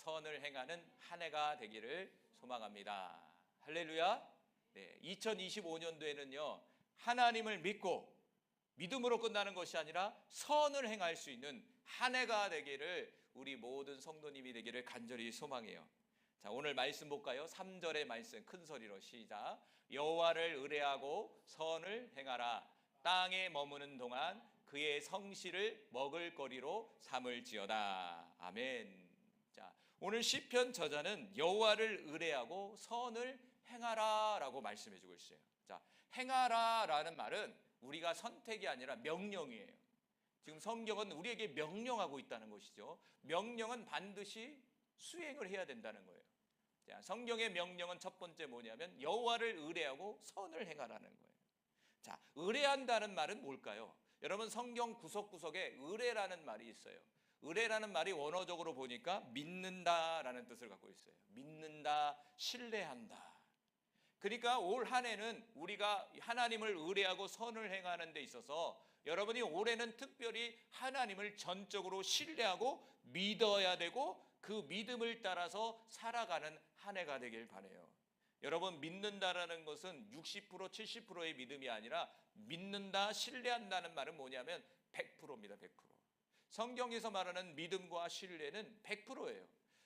선을 행하는 한 해가 되기를 소망합니다. 할렐루야. 네, 2025년도에는요 하나님을 믿고 믿음으로 끝나는 것이 아니라 선을 행할 수 있는 한 해가 되기를 우리 모든 성도님이 되기를 간절히 소망해요. 자, 오늘 말씀 볼까요? 3절의 말씀 큰 소리로 시작. 여호와를 의뢰하고 선을 행하라. 땅에 머무는 동안 그의 성실을 먹을거리로 삼을지어다. 아멘. 자, 오늘 시편 저자는 여호와를 의뢰하고 선을 행하라라고 말씀해 주고 있어요. 자, 행하라라는 말은 우리가 선택이 아니라 명령이에요. 지금 성경은 우리에게 명령하고 있다는 것이죠. 명령은 반드시 수행을 해야 된다는 거예요. 자, 성경의 명령은 첫 번째 뭐냐면 여호와를 의뢰하고 선을 행하라는 거예요. 자, 의뢰한다는 말은 뭘까요? 여러분 성경 구석구석에 의뢰라는 말이 있어요. 의뢰라는 말이 원어적으로 보니까 믿는다라는 뜻을 갖고 있어요. 믿는다, 신뢰한다. 그러니까 올 한 해는 우리가 하나님을 의뢰하고 선을 행하는 데 있어서 여러분이 올해는 특별히 하나님을 전적으로 신뢰하고 믿어야 되고 그 믿음을 따라서 살아가는 한 해가 되길 바라요. 여러분 믿는다라는 것은 60% 70%의 믿음이 아니라 믿는다 신뢰한다는 말은 뭐냐면 100%입니다. 100%. 성경에서 말하는 믿음과 신뢰는 100%예요.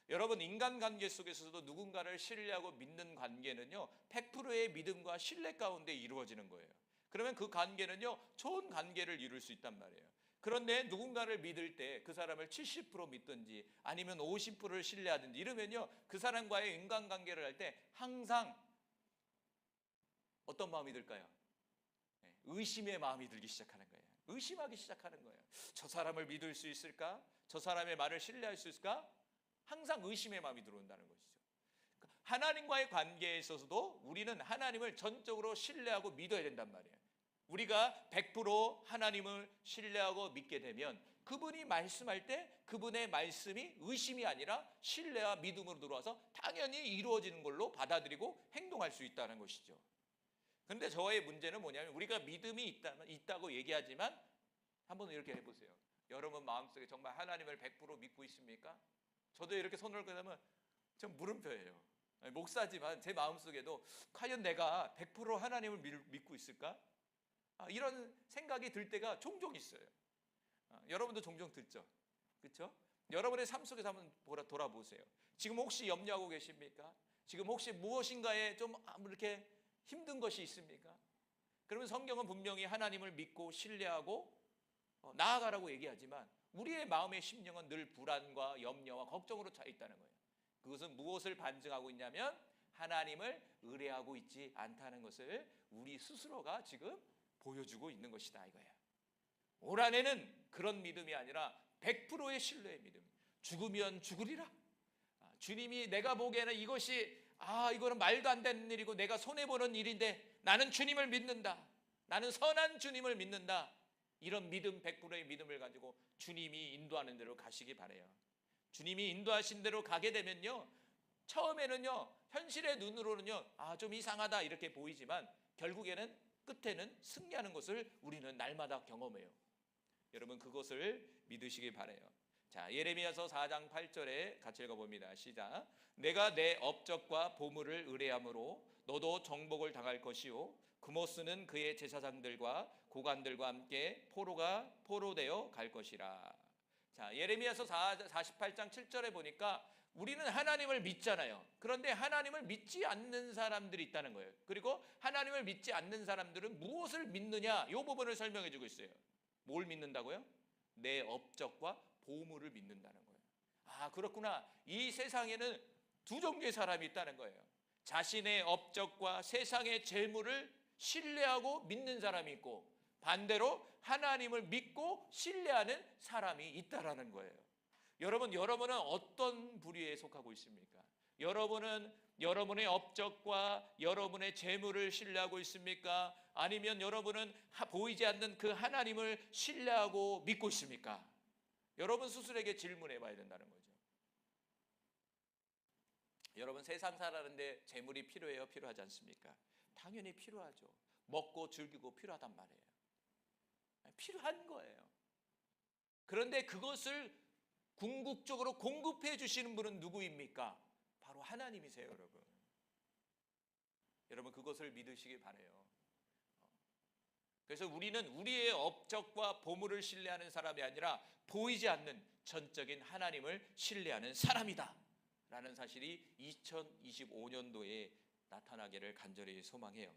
여러분 인간관계 속에서도 누군가를 신뢰하고 믿는 관계는요 100%의 믿음과 신뢰 가운데 이루어지는 거예요. 그러면 그 관계는요 좋은 관계를 이룰 수 있단 말이에요. 그런데 누군가를 믿을 때 그 사람을 70% 믿든지 아니면 50%를 신뢰하든지 이러면요 그 사람과의 인간관계를 할 때 항상 어떤 마음이 들까요? 의심의 마음이 들기 시작하는 거예요. 의심하기 시작하는 거예요. 저 사람을 믿을 수 있을까? 저 사람의 말을 신뢰할 수 있을까? 항상 의심의 마음이 들어온다는 것이죠. 하나님과의 관계에 있어서도 우리는 하나님을 전적으로 신뢰하고 믿어야 된단 말이에요. 우리가 100% 하나님을 신뢰하고 믿게 되면 그분이 말씀할 때 그분의 말씀이 의심이 아니라 신뢰와 믿음으로 들어와서 당연히 이루어지는 걸로 받아들이고 행동할 수 있다는 것이죠. 그런데 저의 문제는 뭐냐면 우리가 믿음이 있다고 얘기하지만 한번 이렇게 해보세요. 여러분 마음속에 정말 하나님을 100% 믿고 있습니까? 저도 이렇게 손을 꺼내면 전 물음표예요. 목사지만 제 마음속에도 과연 내가 100% 하나님을 믿고 있을까? 이런 생각이 들 때가 종종 있어요. 여러분도 종종 듣죠? 그렇죠? 여러분의 삶 속에서 한번 돌아보세요. 지금 혹시 염려하고 계십니까? 지금 혹시 무엇인가에 좀 이렇게 힘든 것이 있습니까? 그러면 성경은 분명히 하나님을 믿고 신뢰하고 나아가라고 얘기하지만 우리의 마음의 심령은 늘 불안과 염려와 걱정으로 차 있다는 거예요. 그것은 무엇을 반증하고 있냐면 하나님을 의뢰하고 있지 않다는 것을 우리 스스로가 지금 보여주고 있는 것이다 이거예요. 올 한해는 그런 믿음이 아니라 100%의 신뢰의 믿음. 죽으면 죽으리라. 주님이 내가 보기에는 이거는 말도 안 되는 일이고 내가 손해보는 일인데 나는 주님을 믿는다. 나는 선한 주님을 믿는다. 이런 믿음 100%의 믿음을 가지고 주님이 인도하는 대로 가시기 바라요. 주님이 인도하신 대로 가게 되면요 처음에는요 현실의 눈으로는요 좀 이상하다 이렇게 보이지만 결국에는 끝에는 승리하는 것을 우리는 날마다 경험해요. 여러분 그것을 믿으시기 바라요. 자, 예레미야서 4장 8절에 같이 읽어봅니다. 시작. 내가 내 업적과 보물을 의뢰함으로 너도 정복을 당할 것이요 그모스는 그의 제사장들과 고관들과 함께 포로되어 갈 것이라. 자, 예레미야서 48장 7절에 보니까 우리는 하나님을 믿잖아요. 그런데 하나님을 믿지 않는 사람들이 있다는 거예요. 그리고 하나님을 믿지 않는 사람들은 무엇을 믿느냐 이 부분을 설명해 주고 있어요. 뭘 믿는다고요? 내 업적과 보물을 믿는다는 거예요. 그렇구나. 이 세상에는 두 종류의 사람이 있다는 거예요. 자신의 업적과 세상의 재물을 신뢰하고 믿는 사람이 있고 반대로 하나님을 믿고 신뢰하는 사람이 있다라는 거예요. 여러분은 어떤 부류에 속하고 있습니까? 여러분은 여러분의 업적과 여러분의 재물을 신뢰하고 있습니까? 아니면 여러분은 보이지 않는 그 하나님을 신뢰하고 믿고 있습니까? 여러분 스스로에게 질문해 봐야 된다는 거죠. 여러분 세상 살아가는데 재물이 필요해요? 필요하지 않습니까? 당연히 필요하죠. 먹고 즐기고 필요하단 말이에요. 필요한 거예요. 그런데 그것을 궁극적으로 공급해 주시는 분은 누구입니까? 바로 하나님이세요, 여러분. 여러분 그것을 믿으시기 바라요. 그래서 우리는 우리의 업적과 보물을 신뢰하는 사람이 아니라 보이지 않는 전적인 하나님을 신뢰하는 사람이다 라는 사실이 2025년도에 나타나기를 간절히 소망해요.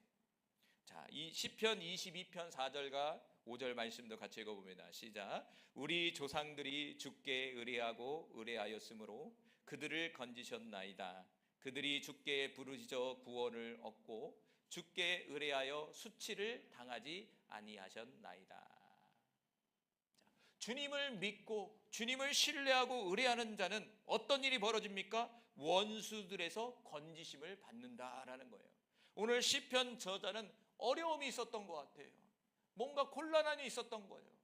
자, 이 시편 22편 4절과 5절 말씀도 같이 읽어봅니다. 시작. 우리 조상들이 주께 의뢰하고 의뢰하였으므로 그들을 건지셨나이다. 그들이 주께 부르짖어 구원을 얻고 주께 의뢰하여 수치를 당하지 아니하셨나이다. 주님을 믿고 주님을 신뢰하고 의뢰하는 자는 어떤 일이 벌어집니까? 원수들에서 건지심을 받는다라는 거예요. 오늘 시편 저자는 어려움이 있었던 것 같아요. 뭔가 곤란함이 있었던 거예요.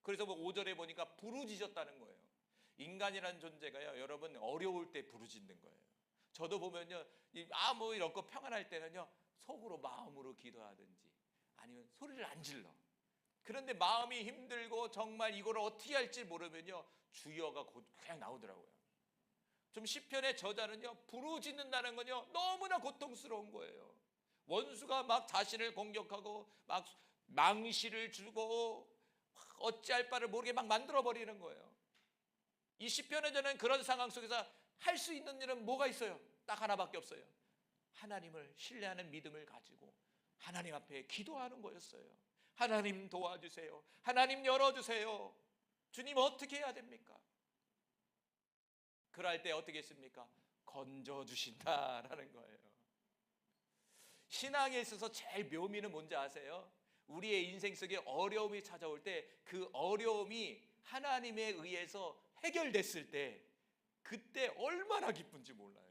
그래서 5절에 보니까 부르짖었다는 거예요. 인간이라는 존재가요, 여러분 어려울 때 부르짖는 거예요. 저도 보면요, 뭐 이렇고 평안할 때는요, 속으로 마음으로 기도하든지 아니면 소리를 안 질러. 그런데 마음이 힘들고 정말 이걸 어떻게 할지 모르면요, 주여가 곧 그냥 나오더라고요. 좀 시편의 저자는요, 부르짖는다는 건요, 너무나 고통스러운 거예요. 원수가 막 자신을 공격하고 막 망시를 주고 어찌할 바를 모르게 막 만들어버리는 거예요. 이 시편의 저는 그런 상황 속에서 할 수 있는 일은 뭐가 있어요? 딱 하나밖에 없어요. 하나님을 신뢰하는 믿음을 가지고 하나님 앞에 기도하는 거였어요. 하나님 도와주세요. 하나님 열어주세요. 주님 어떻게 해야 됩니까? 그럴 때 어떻게 했습니까? 건져주신다라는 거예요. 신앙에 있어서 제일 묘미는 뭔지 아세요? 우리의 인생 속에 어려움이 찾아올 때 그 어려움이 하나님에 의해서 해결됐을 때 그때 얼마나 기쁜지 몰라요.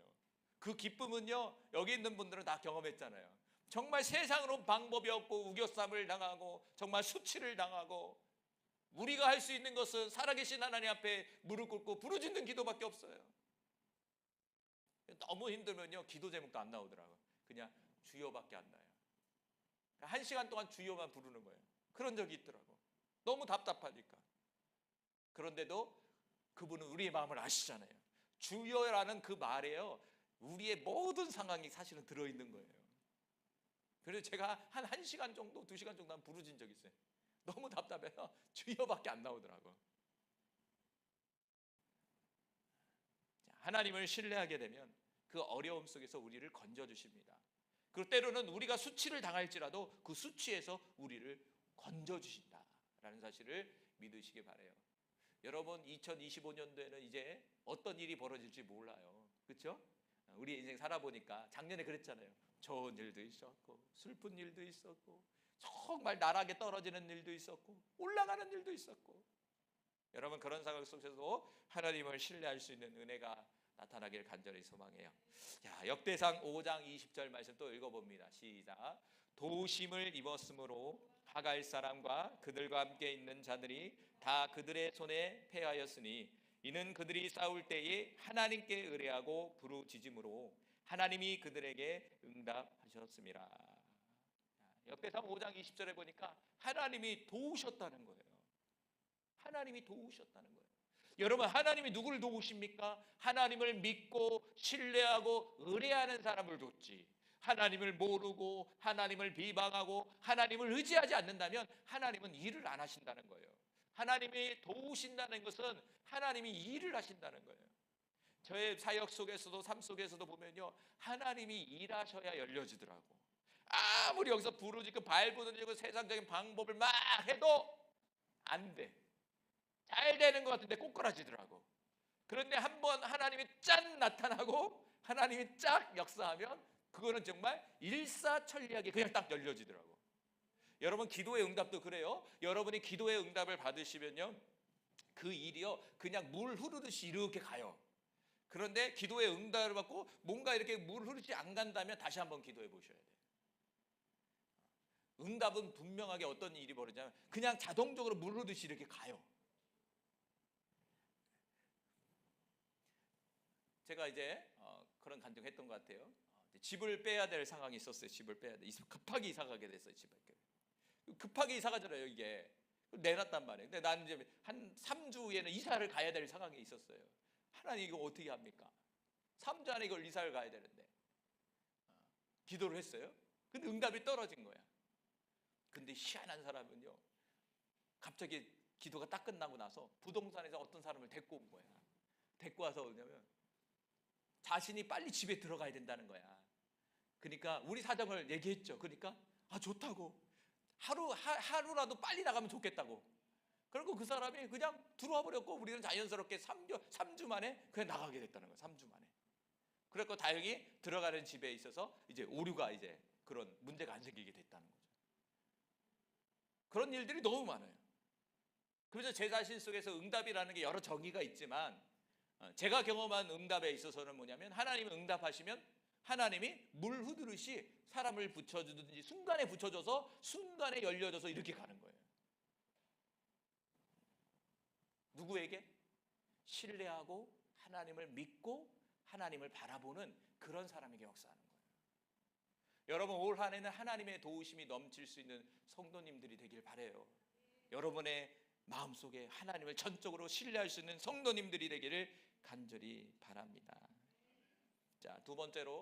그 기쁨은요, 여기 있는 분들은 다 경험했잖아요. 정말 세상으로 방법이 없고 우겨쌈을 당하고 정말 수치를 당하고 우리가 할 수 있는 것은 살아계신 하나님 앞에 무릎 꿇고 부르짖는 기도밖에 없어요. 너무 힘들면요, 기도 제목도 안 나오더라고요. 그냥 주여밖에 안 나요. 1시간 동안 주여만 부르는 거예요. 그런 적이 있더라고. 너무 답답하니까. 그런데도 그분은 우리의 마음을 아시잖아요. 주여라는 그 말에요, 우리의 모든 상황이 사실은 들어있는 거예요. 그래서 제가 한 1시간 정도, 2시간 정도 한 부르짖은 적이 있어요. 너무 답답해서 주여밖에 안 나오더라고요. 하나님을 신뢰하게 되면 그 어려움 속에서 우리를 건져주십니다. 그리고 때로는 우리가 수치를 당할지라도 그 수치에서 우리를 건져주신다라는 사실을 믿으시기 바라요. 여러분 2025년도에는 이제 어떤 일이 벌어질지 몰라요. 그렇죠? 우리 인생 살아보니까 작년에 그랬잖아요. 좋은 일도 있었고 슬픈 일도 있었고 정말 나락에 떨어지는 일도 있었고 올라가는 일도 있었고, 여러분 그런 상황 속에서도 하나님을 신뢰할 수 있는 은혜가 나타나길 간절히 소망해요. 자, 역대상 5장 20절 말씀 또 읽어봅니다. 시작. 도심을 입었으므로 하갈 사람과 그들과 함께 있는 자들이 다 그들의 손에 패하였으니 이는 그들이 싸울 때에 하나님께 의뢰하고 부르짖음으로 하나님이 그들에게 응답하셨습니다. 역대상 5장 20절에 보니까 하나님이 도우셨다는 거예요. 하나님이 도우셨다는 거예요. 여러분 하나님이 누구를 도우십니까? 하나님을 믿고 신뢰하고 의뢰하는 사람을 돕지, 하나님을 모르고 하나님을 비방하고 하나님을 의지하지 않는다면 하나님은 일을 안 하신다는 거예요. 하나님이 도우신다는 것은 하나님이 일을 하신다는 거예요. 저의 사역 속에서도 삶 속에서도 보면요, 하나님이 일하셔야 열려지더라고. 아무리 여기서 부르짖고 발부르짖고 세상적인 방법을 막 해도 안 돼. 잘 되는 것 같은데 꼬꾸라지더라고. 그런데 한번 하나님이 짠 나타나고 하나님이 쫙 역사하면 그거는 정말 일사천리하게 그냥 딱 열려지더라고. 여러분 기도의 응답도 그래요. 여러분이 기도의 응답을 받으시면요, 그 일이요 그냥 물 흐르듯이 이렇게 가요. 그런데 기도의 응답을 받고 뭔가 이렇게 물 흐르지 안 간다면 다시 한번 기도해 보셔야 돼요. 응답은 분명하게 어떤 일이 벌어지냐면 그냥 자동적으로 물 흐르듯이 이렇게 가요. 제가 이제 그런 간증했던 것 같아요. 집을 빼야 될 상황이 있었어요. 집을 빼야 돼. 급하게 이사 가게 됐어요. 집을. 급하게 이사 가잖아요, 이게. 내놨단 말이에요. 근데 나는 이제 한 3주에는 이사를 가야 될 상황에 있었어요. 하나님 이거 어떻게 합니까? 3주 안에 이걸 이사를 가야 되는데. 기도를 했어요. 근데 응답이 떨어진 거야. 근데 희한한 사람은요, 갑자기 기도가 딱 끝나고 나서 부동산에서 어떤 사람을 데리고 온 거야. 데리고 와서 뭐냐면 자신이 빨리 집에 들어가야 된다는 거야. 그러니까 우리 사정을 얘기했죠. 그러니까 좋다고, 하루라도 빨리 나가면 좋겠다고. 그리고 그 사람이 그냥 들어와 버렸고, 우리는 자연스럽게 3주 만에 그냥 나가게 됐다는 거야. 3주 만에. 그래서 다행히 들어가는 집에 있어서 이제 오류가, 이제 그런 문제가 안 생기게 됐다는 거죠. 그런 일들이 너무 많아요. 그래서 제 자신 속에서 응답이라는 게 여러 정의가 있지만, 제가 경험한 응답에 있어서는 뭐냐면, 하나님은 응답하시면 하나님이 물 흐르듯이 사람을 붙여주든지 순간에 붙여줘서 순간에 열려져서 이렇게 가는 거예요. 누구에게? 신뢰하고 하나님을 믿고 하나님을 바라보는 그런 사람에게 역사하는 거예요. 여러분, 올 한 해는 하나님의 도우심이 넘칠 수 있는 성도님들이 되길 바라요. 여러분의 마음속에 하나님을 전적으로 신뢰할 수 있는 성도님들이 되기를 간절히 바랍니다. 자, 두 번째로